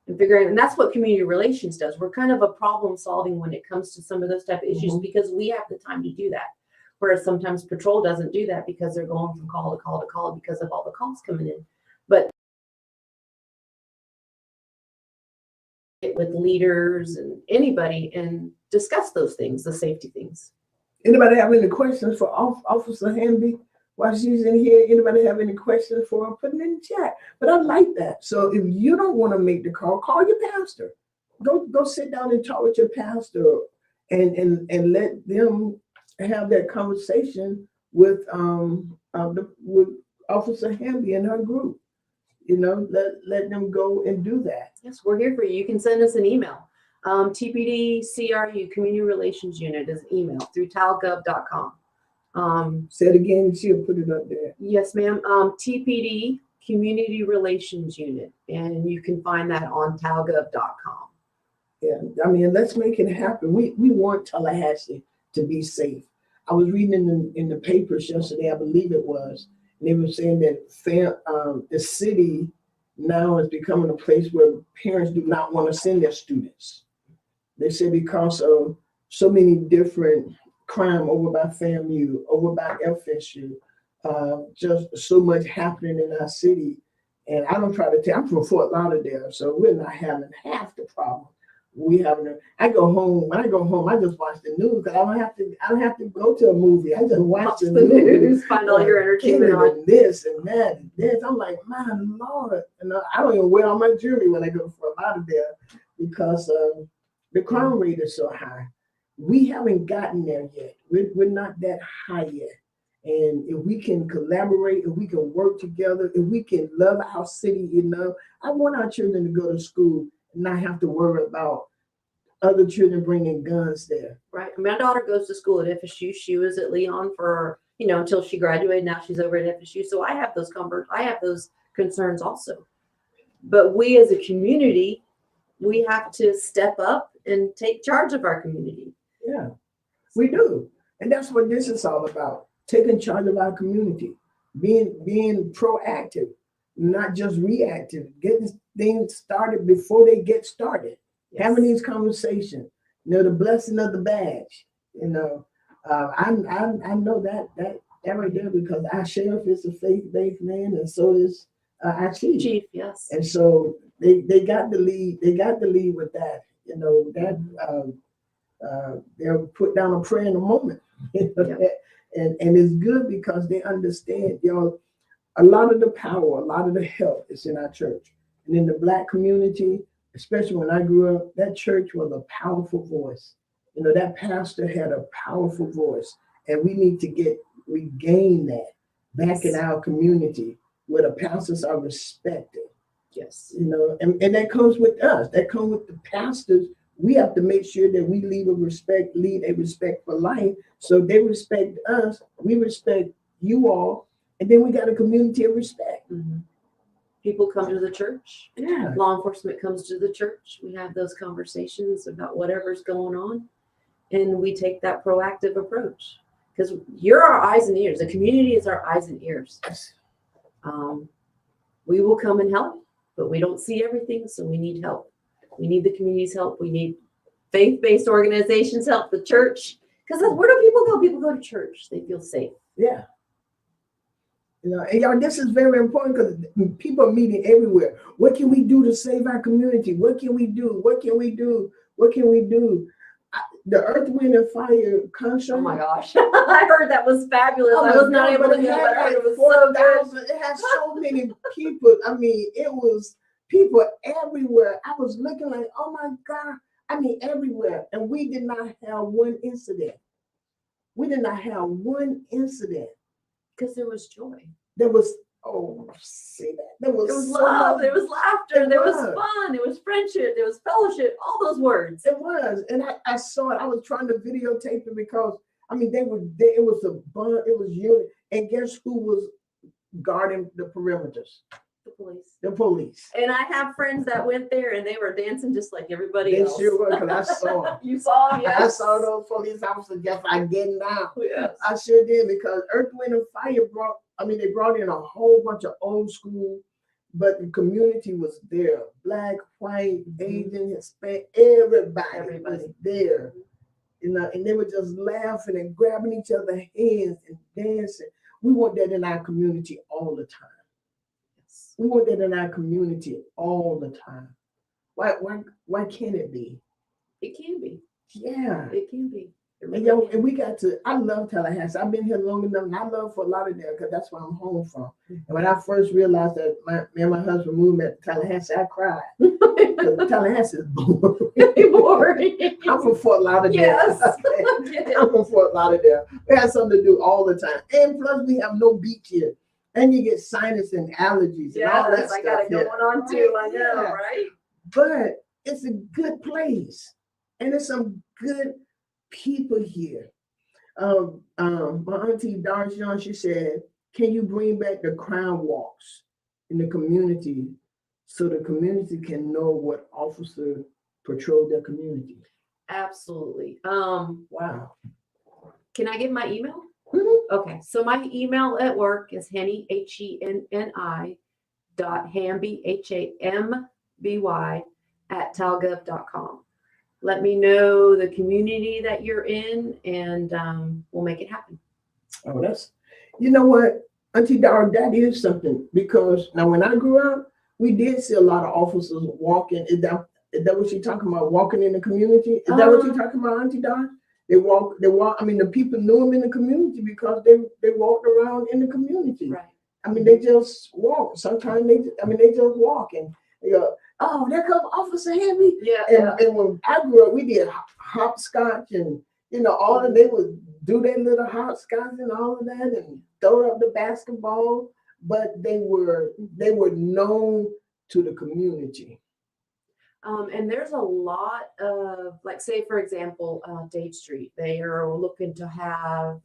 and figuring. And that's what community relations does. We're kind of a problem solving when it comes to some of those type of issues because we have the time to do that. Whereas sometimes patrol doesn't do that because they're going from call to call to call because of all the calls coming in. But with leaders and anybody and discuss those things, the safety things. Anybody have any questions for Officer Hamby while she's in here? Anybody have any questions for her? Put it in the chat. But I like that. So if you don't want to make the call, call your pastor. Go sit down and talk with your pastor and let them have that conversation with with Officer Hamby and her group. You know, let them go and do that. Yes, we're here for you. You can send us an email. TPD CRU Community Relations Unit is email through talgov.com. Say it again. She'll put it up there. Yes, ma'am. TPD Community Relations Unit, and you can find that on talgov.com. Yeah, I mean, let's make it happen. We want Tallahassee to be safe. I was reading in the papers yesterday, I believe it was, and they were saying that the city now is becoming a place where parents do not want to send their students. They say because of so many different crime over by FAMU, over by FSU, just so much happening in our city. And I don't try to tell, I'm from Fort Lauderdale, so we're not having half the problem. When I go home, I just watch the news because I don't have to go to a movie. I just watch the news, find all your entertainment on this and that and this. I'm like, my Lord. And I don't even wear all my jewelry when I go to Fort Lauderdale because the crime rate is so high. We haven't gotten there yet. We're not that high yet. And if we can collaborate, if we can work together, if we can love our city enough, I want our children to go to school and not have to worry about other children bringing guns there. Right. My daughter goes to school at FSU. She was at Leon for, until she graduated. Now she's over at FSU. So I have those concerns also. But we as a community, we have to step up and take charge of our community. Yeah, we do. And that's what this is all about. Taking charge of our community, being proactive, not just reactive, getting things started before they get started. Yes. Having these conversations, the blessing of the badge. I know that right there because our sheriff is a faith-based man, and so is our chief. Chief, yes. And so they got the lead. They got the lead with that. They'll put down a prayer in a moment. Yep. And it's good because they understand, a lot of the power, a lot of the help is in our church. And in the Black community, especially when I grew up, that church was a powerful voice. That pastor had a powerful voice. And we need to regain that back in our community where the pastors are respected. Yes. And that comes with us. That comes with the pastors. We have to make sure that we lead a respect for life. So they respect us, we respect you all, and then we got a community of respect. Mm-hmm. People come to the church. Yeah. Law enforcement comes to the church. We have those conversations about whatever's going on, and we take that proactive approach because you're our eyes and ears. The community is our eyes and ears. Yes. We will come and help, but we don't see everything, so we need help. We need the community's help. We need faith-based organizations help, the church. Because where do people go? People go to church. They feel safe. Yeah. And y'all, this is very important because people are meeting everywhere. What can we do to save our community? What can we do? What can we do? What can we do? The Earth, Wind, and Fire concert. Oh my gosh. I heard that was fabulous. I was not able to do it, but I heard it was so good. It had so many people. I mean, it was people everywhere. I was looking like, oh my God. I mean, everywhere. And we did not have one incident. We did not have one incident. Because there was joy. There was, see that? There was love. There was laughter. There was fun. There was friendship. There was fellowship. All those words. It was. And I saw it. I was trying to videotape it because, I mean, it was a bun. It was unit. And guess who was guarding the perimeters? The police. The police. And I have friends that went there and they were dancing just like everybody else. They sure were, because I saw them. You saw them, yes. I saw those police officers just like getting down. Yes. I sure did, because Earth, Wind, and Fire brought in a whole bunch of old school but the community was there. Black, white, Asian, Hispanic, everybody was there. You know, and they were just laughing and grabbing each other's hands and dancing. We want that in our community all the time. We want that in our community all the time. Why can't it be? It can be. Yeah. It can be. And we got to, I love Tallahassee. I've been here long enough, and I love Fort Lauderdale because that's where I'm home from. And when I first realized that me and my husband moved back to Tallahassee, I cried. Because Tallahassee is boring. I'm from Fort Lauderdale. Yes. I'm from Fort Lauderdale. We have something to do all the time. And plus, we have no beach here. And you get sinus and allergies and all that stuff. I got it going on too. I know, right? But it's a good place. And there's some good people here. My auntie Doris Young, she said, can you bring back the crime walks in the community so the community can know what officers patrol their community? Absolutely. Wow. Can I give my email? Mm-hmm. Okay. So my email at work is Henny, HENNI .Hamby, HAMBY @talgov.com. Let me know the community that you're in, and we'll make it happen. Oh, that's, you know what, Auntie Dara, that is something, because now when I grew up, we did see a lot of officers walking. Is that what you're talking about, walking in the community? Is that what you're talking about, Auntie Dara? They walk, I mean, the people knew them in the community because they walked around in the community. Right. I mean, they just walk. Sometimes they just walk and they go, oh, there comes Officer Hamby. Yeah. And when I grew up, we did hopscotch and, you know, all of they would do their little hopscotch and all of that and throw up the basketball. But they were known to the community. And there's a lot of, like, say, for example, Dade Street, they are looking to have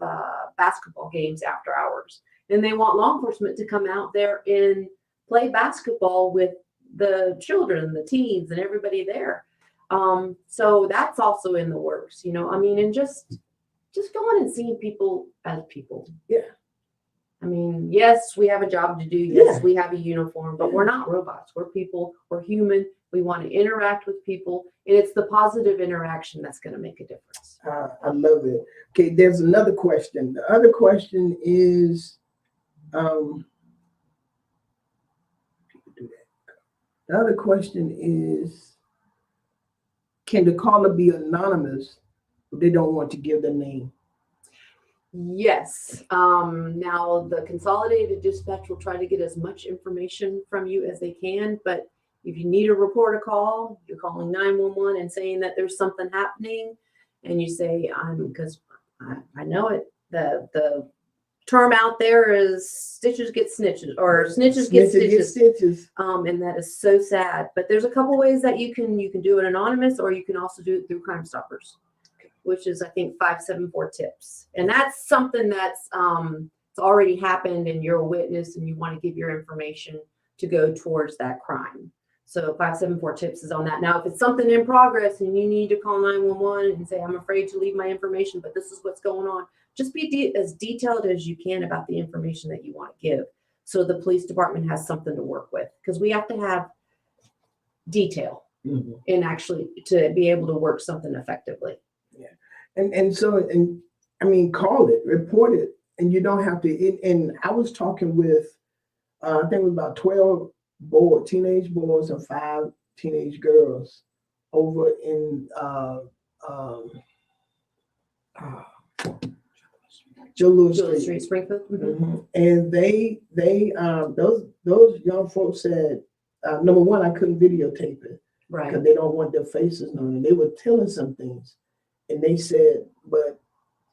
basketball games after hours. And they want law enforcement to come out there and play basketball with the children, the teens, and everybody there. So that's also in the works, you know. I mean, and just going and seeing people as people. Yeah. I mean, yes, we have a job to do. Yes, we have a uniform, but we're not robots. We're people. We're human. We want to interact with people, and it's the positive interaction that's going to make a difference. I love it. Okay, there's another question. The other question is, the other question is, can the caller be anonymous if they don't want to give their name? Yes. Now the consolidated dispatch will try to get as much information from you as they can, but if you need to report a call, you're calling 911 and saying that there's something happening, and you say, because I know it, the term out there is stitches get snitches, or snitches get stitches. And that is so sad. But there's a couple ways that you can do it anonymous, or you can also do it through Crime Stoppers, which is, I think, 574 tips. And that's something that's it's already happened and you're a witness and you want to give your information to go towards that crime. So 574 tips is on that. Now, if it's something in progress and you need to call 911 and say, I'm afraid to leave my information, but this is what's going on, just be as detailed as you can about the information that you want to give, so the police department has something to work with, because we have to have detail and actually to be able to work something effectively. Yeah. And so I mean, call it, report it, and you don't have to. And I was talking with, I think it was about 12 teenage boys and 5 teenage girls over in Joe Louis Street, Springfield. And they those young folks said, number one, I couldn't videotape it, right, because they don't want their faces known, and they were telling some things, and they said, but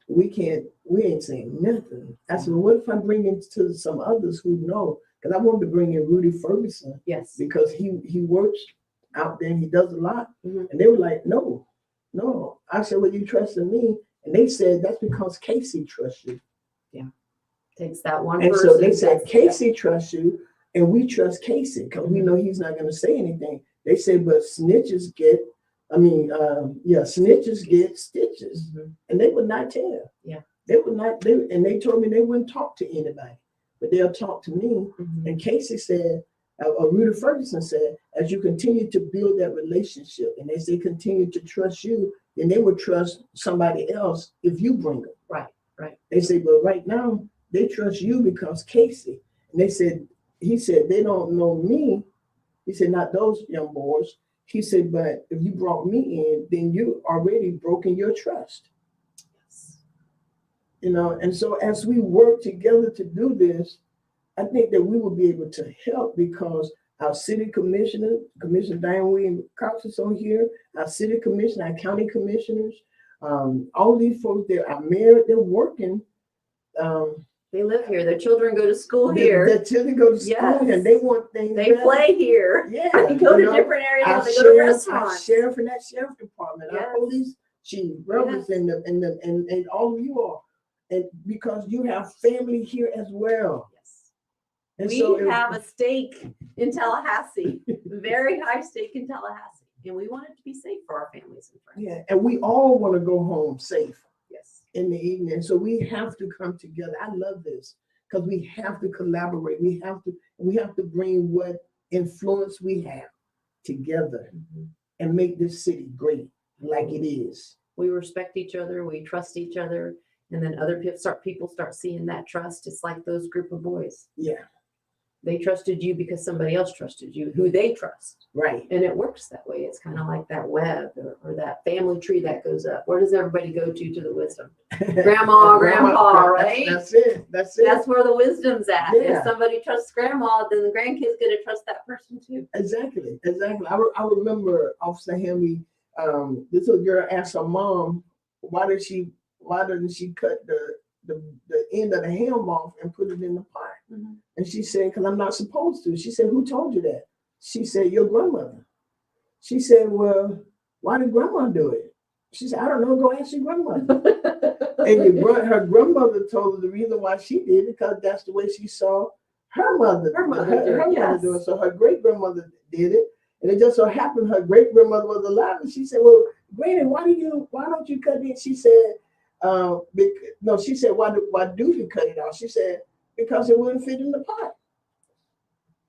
we ain't saying nothing. I said, well, what if I bring it to some others who know? Because I wanted to bring in Rudy Ferguson. Yes. Because he works out there and he does a lot. And they were like, no. I said, well, you trust in me? And they said, that's because Casey trusts you. Yeah. Takes that one and person. So they said, Casey trusts you, and we trust Casey because we know he's not going to say anything. They said, but snitches get stitches, and they would not tell. Yeah, they would not. And they told me they wouldn't talk to anybody, but they'll talk to me. And Casey said, Rita Ferguson said, as you continue to build that relationship and as they continue to trust you, then they will trust somebody else if you bring them. Right, right. They say, but right now they trust you because Casey. And he said, they don't know me. He said, not those young boys. He said, but if you brought me in, then you already broken your trust. Yes. And so as we work together to do this, I think that we will be able to help because our city commissioner, Commissioner Diane Williams Cox is on here, our city commissioner, our county commissioners, all these folks, they're married, they're working. They live here. Their children go to school here. Their children go to school here, and they want things. They better. play here. Yeah, they go to different areas. They go to restaurants. Our sheriff in that sheriff department, our police chief, brothers, and all of you all, and because you have family here as well. Yes, and we so have a stake in Tallahassee, very high stake in Tallahassee, and we want it to be safe for our families and friends. Yeah, and we all want to go home safe. Yes. In the evening. So we have to come together. I love this because we have to collaborate. We have to bring what influence we have together and make this city great like it is. We respect each other, we trust each other, and then other people start seeing that trust. It's like those group of boys. Yeah. They trusted you because somebody else trusted you, who they trust. Right. And it works that way. It's kind of like that web or that family tree that goes up. Where does everybody go to the wisdom? Grandma, grandpa, right? That's it. That's where the wisdom's at. Yeah. If somebody trusts grandma, then the grandkid's going to trust that person too. Exactly. I remember Officer Hamby, this little girl asked her mom, why didn't she cut the end of the ham off and put it in the pot? And she said, because I'm not supposed to. She said, who told you that? She said, your grandmother. She said, well, why did grandma do it? She said, I don't know, go ask your grandmother. And her grandmother told her the reason why she did it, because that's the way she saw her mother do it. So her great grandmother did it. And it just so happened her great grandmother was alive. And she said, well, Granny, why don't you cut it? She said, she said, why do you cut it off? She said, because it wouldn't fit in the pot.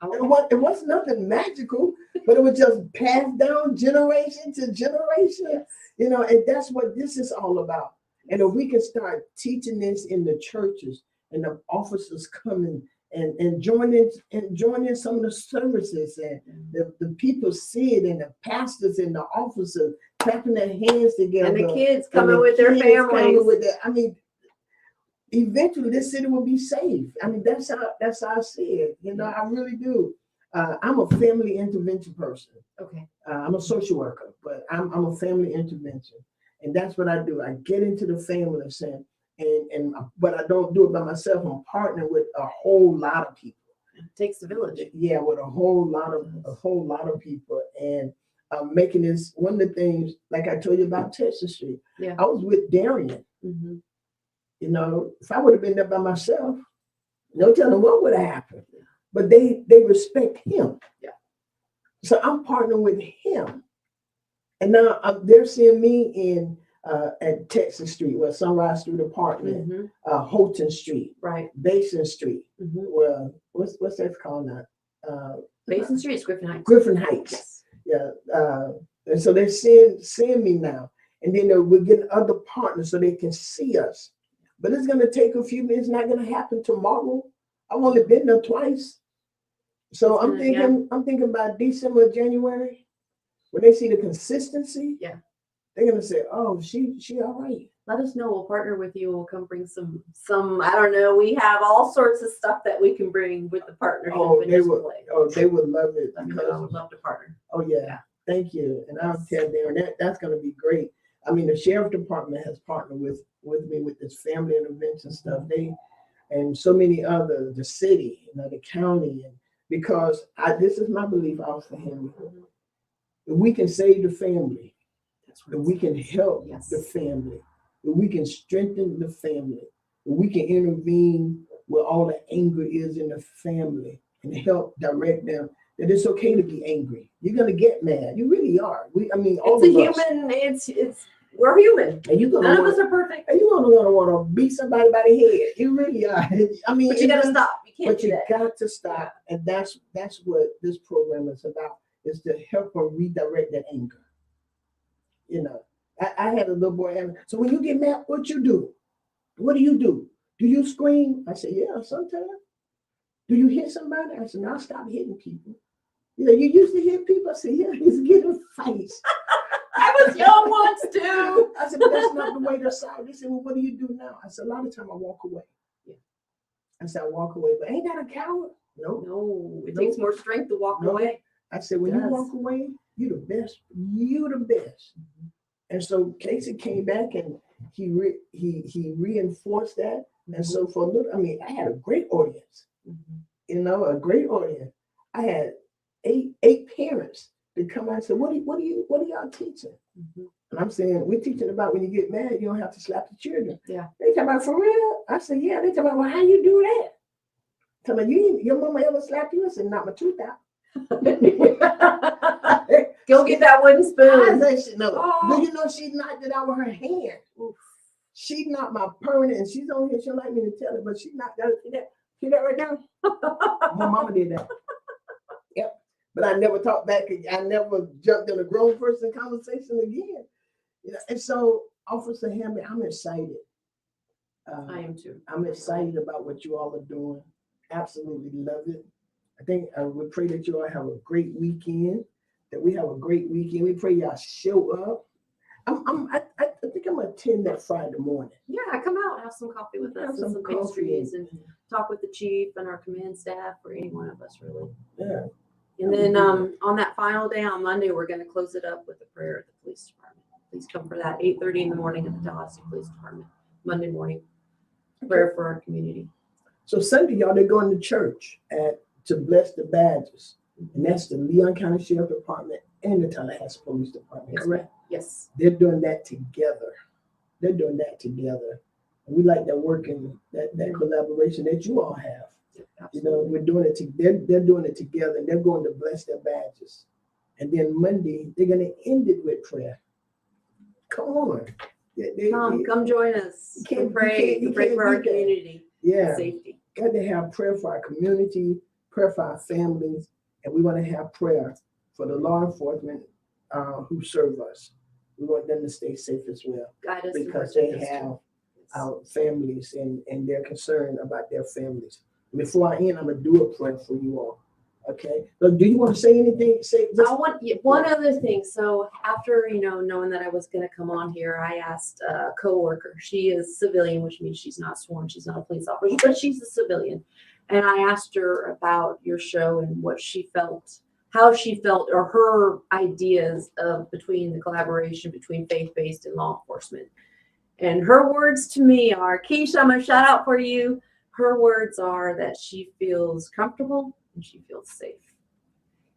It was nothing magical, but it was just passed down generation to generation, and that's what this is all about. And if we can start teaching this in the churches and the officers coming and join in some of the services and the people see it and the pastors and the officers clapping their hands together. And the kids coming with their families. Eventually this city will be safe. I mean, that's how I see it. I really do. I'm a family intervention person. Okay. I'm a social worker, but I'm a family intervention. And that's what I do. I get into the families but I don't do it by myself. I'm partnering with a whole lot of people. It takes the village. Yeah, with a whole lot of people. And making this one of the things, like I told you about Texas Street. Yeah. I was with Darian. If I would have been there by myself, no telling what would have happened. But they respect him. Yeah. So I'm partnering with him. And now they're seeing me at Texas Street, Sunrise Street Apartment, Holton Street, right, Basin Street. Well, what's that called now? Basin Street is Griffin Heights. Griffin Heights. Yes. Yeah. And so they're seeing me now. And then we're getting other partners so they can see us. But it's going to take a few minutes. It's not going to happen tomorrow. I've only been there twice. So I'm thinking about December, January, when they see the consistency, they're going to say, oh, she all right. Let us know. We'll partner with you. We'll come bring some, I don't know. We have all sorts of stuff that we can bring with the partnership. They would love it. I would love to partner. Oh, yeah. Thank you. And I'll tell Darren that's going to be great. I mean, the sheriff department has partnered with me with this family intervention stuff. And so many others, the city, the county, and because this is my belief, Officer Hamby. If we can save the family, if we can help the family, if we can strengthen the family, if we can intervene where all the anger is in the family and help direct them, that it's okay to be angry. You're gonna get mad. You really are. All it's of us. It's we're human. And none of us are perfect. And you're gonna want to beat somebody by the head. You really are. But you gotta stop. You can't But do you that. got to stop, and that's what this program is about, is to help her redirect that anger. You know, I had a little boy, and so when you get mad, what you do? What do you do? Do you scream? I said, yeah, sometimes. Do you hit somebody? I said, no, stop hitting people. You know, you used to hit people. I said, yeah, he's getting fights. I was young once too. I said, but that's not the way to solve. They said, well, what do you do now? I said, a lot of time I walk away. Yeah. I said, I walk away, but ain't that a coward? No. No, it Nope. takes more strength to walk Nope. away. I said, when you Yes. walk away, you the best. You the best. And so Casey came back and he reinforced that. And so for a little, I mean, I had a great audience. You know, a great audience. I had eight parents that come out and say, what are y'all teaching? And I'm saying, we're teaching about when you get mad, you don't have to slap the children. Yeah. They talk about, for real? I said, yeah. They talk about, well, how you do that? Tell me, your mama ever slapped you? I said, knock my tooth out. Go get that wooden spoon. I said, no. Oh. Do you know she knocked it out with her hand? Oof. She knocked my permanent, and she's on here. She don't like me to tell her, but she knocked that. See that right now? My mama did that. Yep. But I never talked back. I never jumped in a grown person conversation again. You know, and so, Officer Hamby, I'm excited. I am too. I'm excited about what you all are doing. Absolutely love it. I think we pray that you all have a great weekend. That we have a great weekend. We pray y'all show up. I think I'm gonna attend that Friday morning. Yeah, come out, have some coffee with Have us, some and some coffee. pastries, and talk with the chief and our command staff, or any one of us really. Yeah. And then on that final day on Monday, we're going to close it up with a prayer at the police department. Please come for that 8:30 in the morning at the Tallahassee Police Department, Monday morning. Prayer for our community. So Sunday, y'all, they're going to church to bless the badges. And that's the Leon County Sheriff Department and the Tallahassee Police Department, Yes, correct? Yes. They're doing that together. And we like that working, that collaboration that you all have. You know, we're doing it. They're doing it together, and they're going to bless their badges. And then Monday, they're going to end it with prayer. Come on. Come join us. You Pray can't for our beat that. community. Yeah. Safety. Got to have prayer for our community, prayer for our families, and we want to have prayer for the law enforcement who serve us. We want them to stay safe as well, Guide us. because they have our families and they're concerned about their families. Before I end, I'm gonna do a prayer for you all. Okay. So do you want to say anything? I want one other thing. So after, knowing that I was going to come on here, I asked a coworker. She is civilian, which means she's not sworn. She's not a police officer, but she's a civilian. And I asked her about your show and what she felt, how she felt, or her ideas of between the collaboration between faith-based and law enforcement. And her words to me are, Keisha, I'm going to shout out for you. Her words are that she feels comfortable and she feels safe.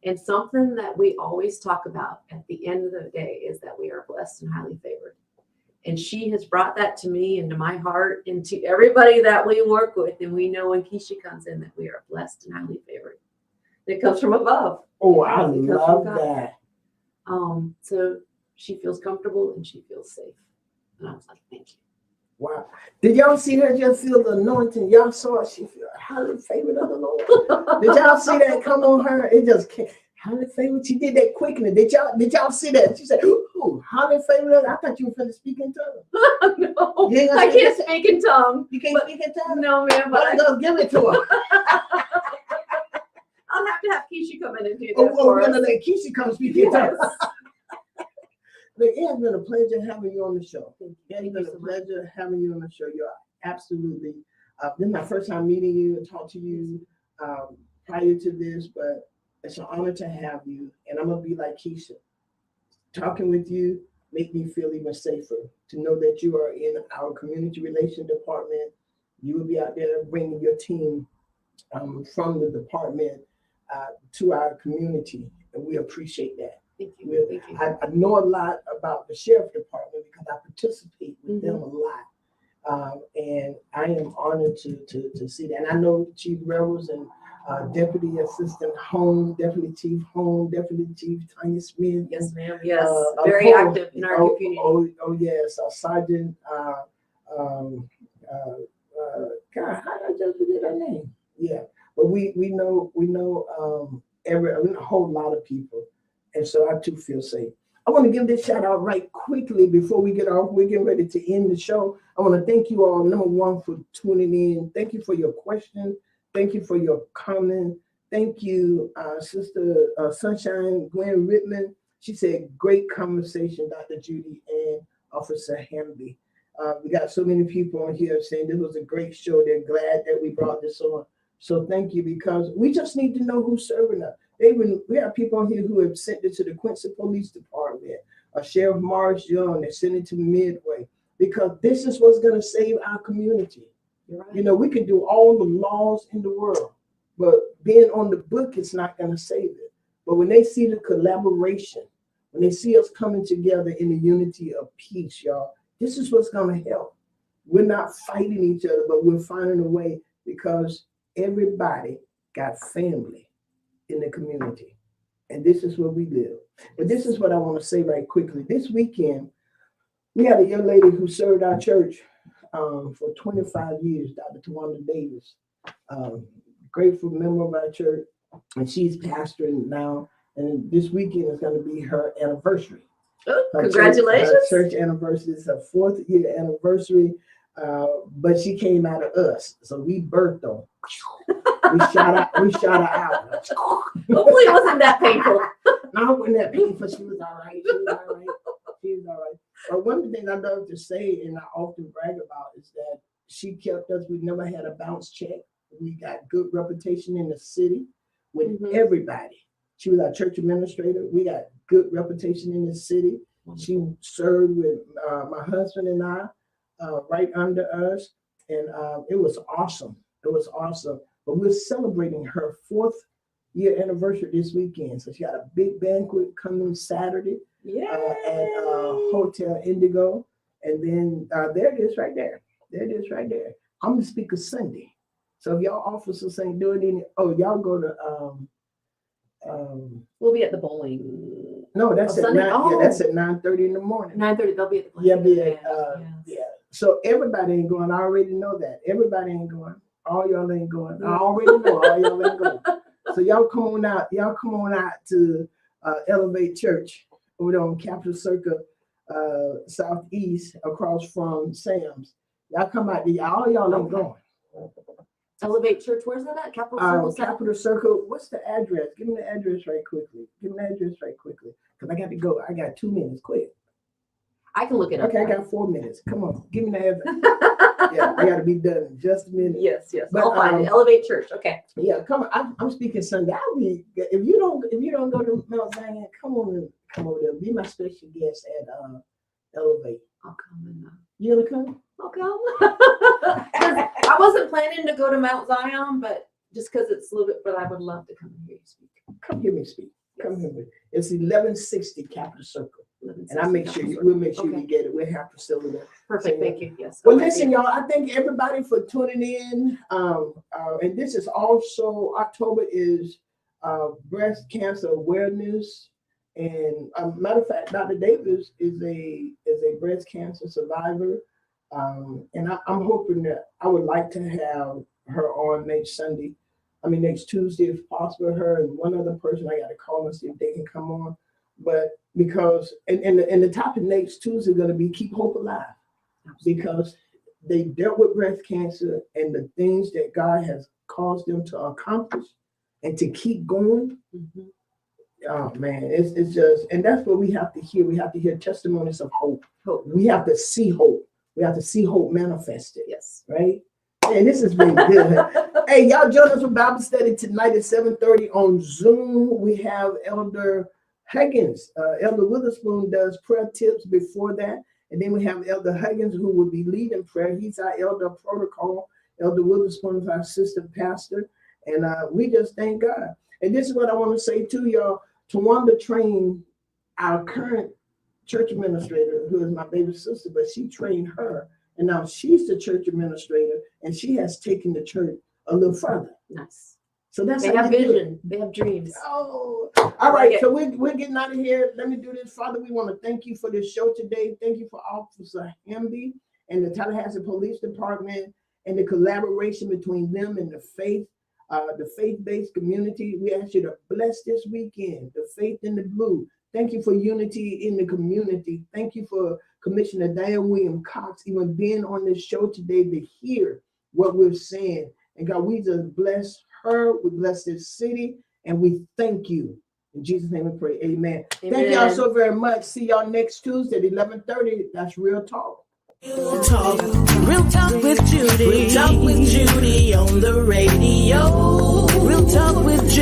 And something that we always talk about at the end of the day is that we are blessed and highly favored. And she has brought that to me and to my heart and to everybody that we work with. And we know when Keisha comes in that we are blessed and highly favored. It comes from above. Oh, I love that. So she feels comfortable and she feels safe. And I was like, thank you. Wow. Did y'all see her just feel the anointing? Y'all saw she feel highly favored of the Lord. Did y'all see that come on her? It just came. Highly favored. She did that quickly. Did y'all see that? She said, ooh, highly favored. I thought you were finna speak in tongues. No, I can't speak in tongues. You can't speak in tongues? No, man, but give it to her. I'll have to have Keisha come in and do that for us. Keisha come speak in tongues. It has been a pleasure having you on the show. It has been a pleasure having you on the show. You're absolutely, this is my first time meeting you and talk to you prior to this, but it's an honor to have you. And I'm going to be like Keisha. Talking with you make me feel even safer to know that you are in our community relation department. You will be out there bringing your team from the department to our community. And we appreciate that. Thank you. Thank you. I know a lot about the sheriff department because I participate with them a lot. And I am honored to see that. And I know Chief Revels and Deputy Assistant Home, Deputy Chief Home, Deputy Chief Tanya Smith. Yes, ma'am. Yes. Very active in our community. Oh yes. Sergeant, God, how did I just forget her name? Yeah, but we know a whole lot of people, and so I too feel safe. I want to give this shout out right quickly before we get off. We're getting ready to end the show. I want to thank you all, number one, for tuning in. Thank you for your questions. Thank you for your comment. Thank you, Sister Sunshine Gwen Rittman. She said, great conversation, Dr. Judy and Officer Hamby. We got so many people on here saying this was a great show. They're glad that we brought this on. So thank you, because we just need to know who's serving us. We have people on here who have sent it to the Quincy Police Department, Sheriff Morris Young, they sent it to Midway, because this is what's going to save our community. You're right. You know, we can do all the laws in the world, but being on the book is not going to save it. But when they see the collaboration, when they see us coming together in the unity of peace, y'all, this is what's going to help. We're not fighting each other, but we're finding a way, because everybody got family in the community. And this is where we live. But this is what I want to say right quickly. This weekend, we had a young lady who served our church for 25 years, Dr. Tawanda Davis. Grateful member of our church, and she's pastoring now. And this weekend is going to be her anniversary. Oh, congratulations. Her church anniversary is her 4th year anniversary. But she came out of us, so we birthed her. We shot her out. Hopefully it wasn't that painful. No, it wasn't that painful. She was all right. But one of the things I love to say, and I often brag about, is that she kept us. We never had a bounce check. We got good reputation in the city with everybody. She was our church administrator. We got good reputation in the city. She served with my husband and I right under us. And it was awesome. It was awesome. But we're celebrating her 4th year anniversary this weekend. So she got a big banquet coming Saturday at Hotel Indigo. And then there it is right there. There it is right there. I'm the speaker Sunday. So if y'all officers ain't doing any, y'all go to we'll be at the bowling. No, that's at Sunday? 9. Yeah, that's at 9:30 in the morning. 9:30. They'll be at the bowling. Yeah. So everybody ain't going. I already know that. Everybody ain't going. All y'all ain't going. I already know all y'all ain't going. So y'all come on out. Y'all come on out to Elevate Church over there on Capitol Circle, Southeast, across from Sam's. Y'all come out there. All y'all ain't going. Elevate Church, where's that at? Capitol Circle. What's the address? Give me the address right quickly. Because I got to go. I got 2 minutes. Quick. I can look it up. Okay, I got 4 minutes. Come on. Give me the address. Yeah, I got to be done in just a minute. Yes. But, I'll find it. Elevate Church. Okay. Yeah, come on. I'm speaking Sunday. If you don't go to Mount Zion, come over there. Be my special guest at Elevate. I'll come in. You gonna come? I'll come. I wasn't planning to go to Mount Zion, but just because it's a little bit, but I would love to come and hear you speak. Come hear me speak. Yes. Come hear me. It's 1160 Capitol Circle. And I make sure we'll make sure you get it. We'll have Priscilla there. Perfect. So, thank you. Yes. Well, listen, y'all, I thank everybody for tuning in. And this is also, October is breast cancer awareness. And matter of fact, Dr. Davis is a breast cancer survivor. And I'm hoping that I would like to have her on next Tuesday, if possible, her and one other person. I got to call and see if they can come on. But because, and the topic next Tuesday is going to be Keep Hope Alive. Absolutely. Because they dealt with breast cancer and the things that God has caused them to accomplish and to keep going. Oh man, it's just, and that's what we have to hear. We have to hear testimonies of hope. We have to see hope. We have to see hope manifested. Yes. Right? And this has been good. Hey, y'all join us for Bible study tonight at 7:30 on Zoom. We have Elder Huggins. Elder Witherspoon does prayer tips before that. And then we have Elder Huggins, who will be leading prayer. He's our elder protocol. Elder Witherspoon is our assistant pastor. And we just thank God. And this is what I want to say to y'all. Tawanda trained our current church administrator, who is my baby sister, but she trained her. And now she's the church administrator, and she has taken the church a little further. Nice. So that's they have vision. They have dreams. Oh, all right. So we're getting out of here. Let me do this. Father, we want to thank you for this show today. Thank you for Officer Hamby and the Tallahassee Police Department and the collaboration between them and the faith. the faith-based community. We ask you to bless this weekend, the Faith in the Blue. Thank you for unity in the community. Thank you for Commissioner Diane William Cox even being on this show today to hear what we're saying. And God, we just bless her. We bless this city. And we thank you. In Jesus' name we pray. Amen. Thank y'all so very much. See y'all next Tuesday at 11:30. That's Real Talk. Real Talk with Judy. Real Talk with Judy on the radio.